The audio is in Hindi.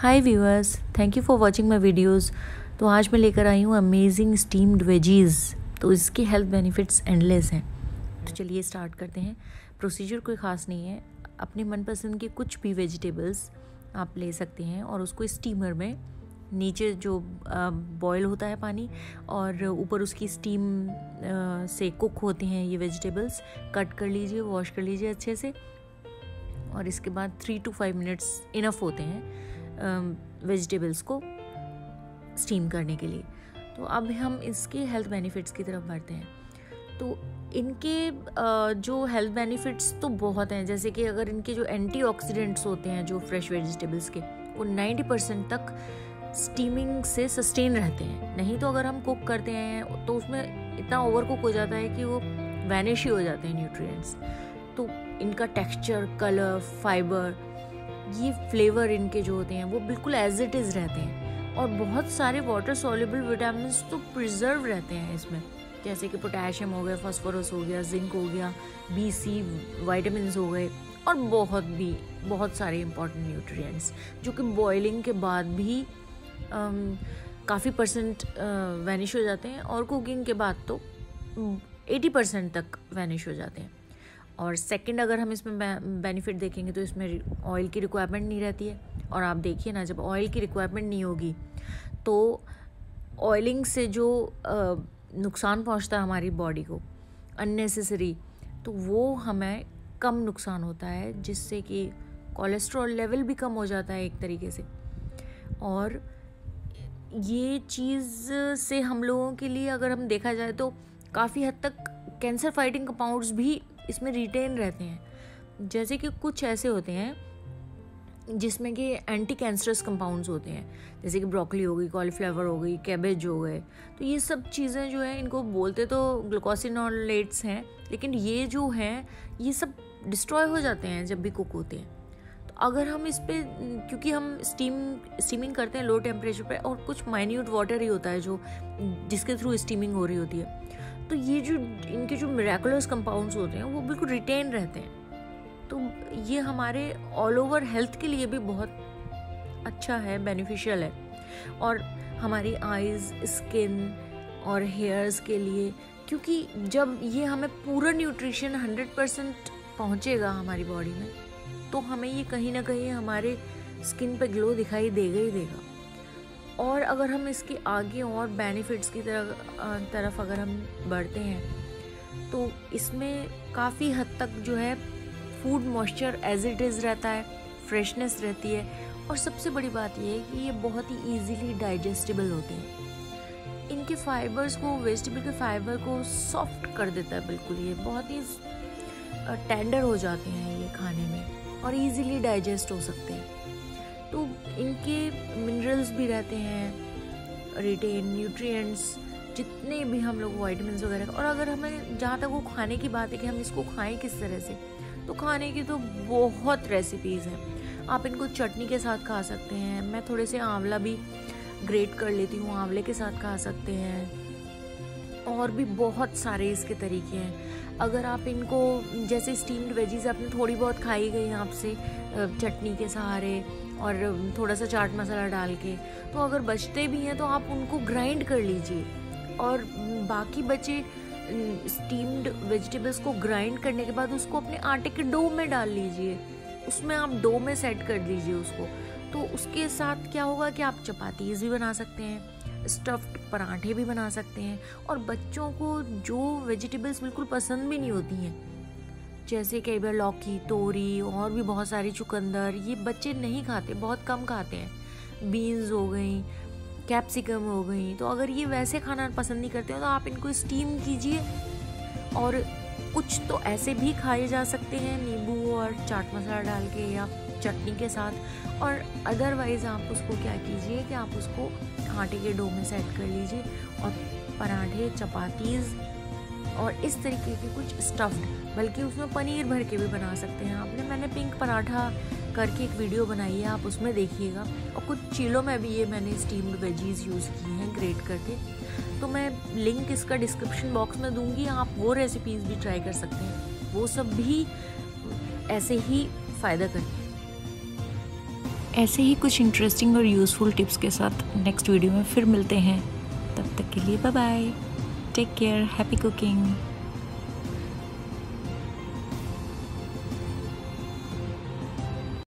Hi viewers, thank you for watching my videos. तो आज मैं लेकर आई हूँ अमेजिंग स्टीम्ड वेजीज़। तो इसके हेल्थ बेनिफिट्स एंडलेस हैं। तो चलिए स्टार्ट करते हैं। प्रोसीजर कोई ख़ास नहीं है। अपने मनपसंद के कुछ भी वेजिटेबल्स आप ले सकते हैं और उसको स्टीमर में नीचे जो बॉयल होता है पानी और ऊपर उसकी स्टीम से कुक होते हैं ये वेजिटेबल्स, कट कर लीजिए, वॉश कर लीजिए अच्छे से। और इसके बाद 3 to 5 मिनट्स इनफ होते हैं वेजिटेबल्स को स्टीम करने के लिए। तो अब हम इसके हेल्थ बेनिफिट्स की तरफ बढ़ते हैं। तो इनके जो हेल्थ बेनिफिट्स तो बहुत हैं, जैसे कि अगर इनके जो एंटीऑक्सीडेंट्स होते हैं जो फ्रेश वेजिटेबल्स के, वो 90% तक स्टीमिंग से सस्टेन रहते हैं। नहीं तो अगर हम कुक करते हैं तो उसमें इतना ओवर कुक हो जाता है कि वो वैनिश ही हो जाते हैं न्यूट्रिएंट्स। तो इनका टेक्सचर, कलर, फाइबर, ये फ्लेवर इनके जो होते हैं वो बिल्कुल एज इट इज़ रहते हैं। और बहुत सारे वाटर सॉल्युबल विटामिन तो प्रिजर्व रहते हैं इसमें, जैसे कि पोटेशियम हो गया, फास्फोरस हो गया, जिंक हो गया, B, C विटामिन हो गए, और बहुत सारे इंपॉर्टेंट न्यूट्रिएंट्स जो कि बॉइलिंग के बाद भी काफ़ी % वैनिश हो जाते हैं और कुकिंग के बाद तो 80% तक वैनिश हो जाते हैं। और सेकंड, अगर हम इसमें बेनिफिट देखेंगे तो इसमें ऑयल की रिक्वायरमेंट नहीं रहती है। और आप देखिए ना, जब ऑयल की रिक्वायरमेंट नहीं होगी तो ऑयलिंग से जो नुकसान पहुंचता है हमारी बॉडी को अननेसेसरी, तो वो हमें कम नुकसान होता है, जिससे कि कोलेस्ट्रॉल लेवल भी कम हो जाता है एक तरीके से। और ये चीज़ से हम लोगों के लिए अगर हम देखा जाए तो काफ़ी हद तक कैंसर फाइटिंग कंपाउंड्स भी इसमें रिटेन रहते हैं। जैसे कि कुछ ऐसे होते हैं जिसमें कि एंटी कैंसरस कंपाउंड्स होते हैं, जैसे कि ब्रोकली हो गई, कॉलीफ्लावर हो गई, कैबेज हो गए। तो ये सब चीज़ें जो है, इनको बोलते तो ग्लूकोसिनोलेट्स हैं, लेकिन ये जो हैं ये सब डिस्ट्रॉय हो जाते हैं जब भी कुक होते हैं। तो अगर हम इस पे, क्योंकि हम स्टीमिंग करते हैं लो टेम्परेचर पे, और कुछ माइन्यूट वाटर ही होता है जो जिसके थ्रू स्टीमिंग हो रही होती है, तो ये जो इनके जो मिराकुलस कंपाउंड्स होते हैं वो बिल्कुल रिटेन रहते हैं। तो ये हमारे ऑल ओवर हेल्थ के लिए भी बहुत अच्छा है, बेनिफिशियल है। और हमारी आईज, स्किन और हेयर्स के लिए, क्योंकि जब ये हमें पूरा न्यूट्रिशन 100% पहुंचेगा हमारी बॉडी में, तो हमें ये कहीं ना कहीं हमारे स्किन पे ग्लो दिखाई देगा ही देगा। और अगर हम इसके आगे और बेनिफिट्स की तरफ अगर हम बढ़ते हैं तो इसमें काफ़ी हद तक जो है food moisture as it is रहता है, फ्रेशनेस रहती है। और सबसे बड़ी बात ये है कि ये बहुत ही इजीली डाइजेस्टेबल होते हैं। इनके फाइबर्स को, वेजिटेबल के फाइबर को सॉफ्ट कर देता है बिल्कुल। ये बहुत ही टेंडर हो जाते हैं ये खाने में और इजीली डाइजेस्ट हो सकते हैं। तो इनके मिनरल्स भी रहते हैं, रिटेन न्यूट्रिएंट्स, जितने भी हम लोग विटामिन्स वगैरह। और अगर हमें, जहाँ तक वो खाने की बात है कि हम इसको खाएं किस तरह से, तो खाने की तो बहुत रेसिपीज़ हैं। आप इनको चटनी के साथ खा सकते हैं। मैं थोड़े से आंवला भी ग्रेट कर लेती हूँ, आंवले के साथ खा सकते हैं। और भी बहुत सारे इसके तरीके हैं। अगर आप इनको, जैसे स्टीम्ड वेजीज आपने थोड़ी बहुत खाई गई आपसे चटनी के सहारे और थोड़ा सा चाट मसाला डाल के, तो अगर बचते भी हैं तो आप उनको ग्राइंड कर लीजिए। और बाकी बचे स्टीम्ड वेजिटेबल्स को ग्राइंड करने के बाद उसको अपने आटे के डो में डाल लीजिए, उसमें आप डो में सेट कर दीजिए उसको। तो उसके साथ क्या होगा कि आप चपातीज़ भी बना सकते हैं, स्टफ्ड पराठे भी बना सकते हैं। और बच्चों को जो वेजिटेबल्स बिल्कुल पसंद भी नहीं होती हैं, जैसे कई बार लौकी, तोरी और भी बहुत सारी चुकंदर, ये बच्चे नहीं खाते, बहुत कम खाते हैं। बीन्स हो गई, कैप्सिकम हो गई, तो अगर ये वैसे खाना पसंद नहीं करते हो तो आप इनको स्टीम कीजिए। और कुछ तो ऐसे भी खाए जा सकते हैं नींबू और चाट मसाला डाल के या चटनी के साथ। और अदरवाइज़ आप उसको क्या कीजिए कि आप उसको आटे के डो में सेट कर लीजिए और पराठे, चपातीज़ और इस तरीके के कुछ स्टफ्ड, बल्कि उसमें पनीर भर के भी बना सकते हैं। मैंने पिंक पराठा करके एक वीडियो बनाई है, आप उसमें देखिएगा। और कुछ चीलों में भी ये मैंने स्टीम्ड वेजीज यूज़ की हैं ग्रेट करके, तो मैं लिंक इसका डिस्क्रिप्शन बॉक्स में दूंगी। आप वो रेसिपीज़ भी ट्राई कर सकते हैं, वो सब भी ऐसे ही फ़ायदा करती हैं। ऐसे ही कुछ इंटरेस्टिंग और यूज़फुल टिप्स के साथ नेक्स्ट वीडियो में फिर मिलते हैं। तब तक के लिए bye bye, take care, happy cooking.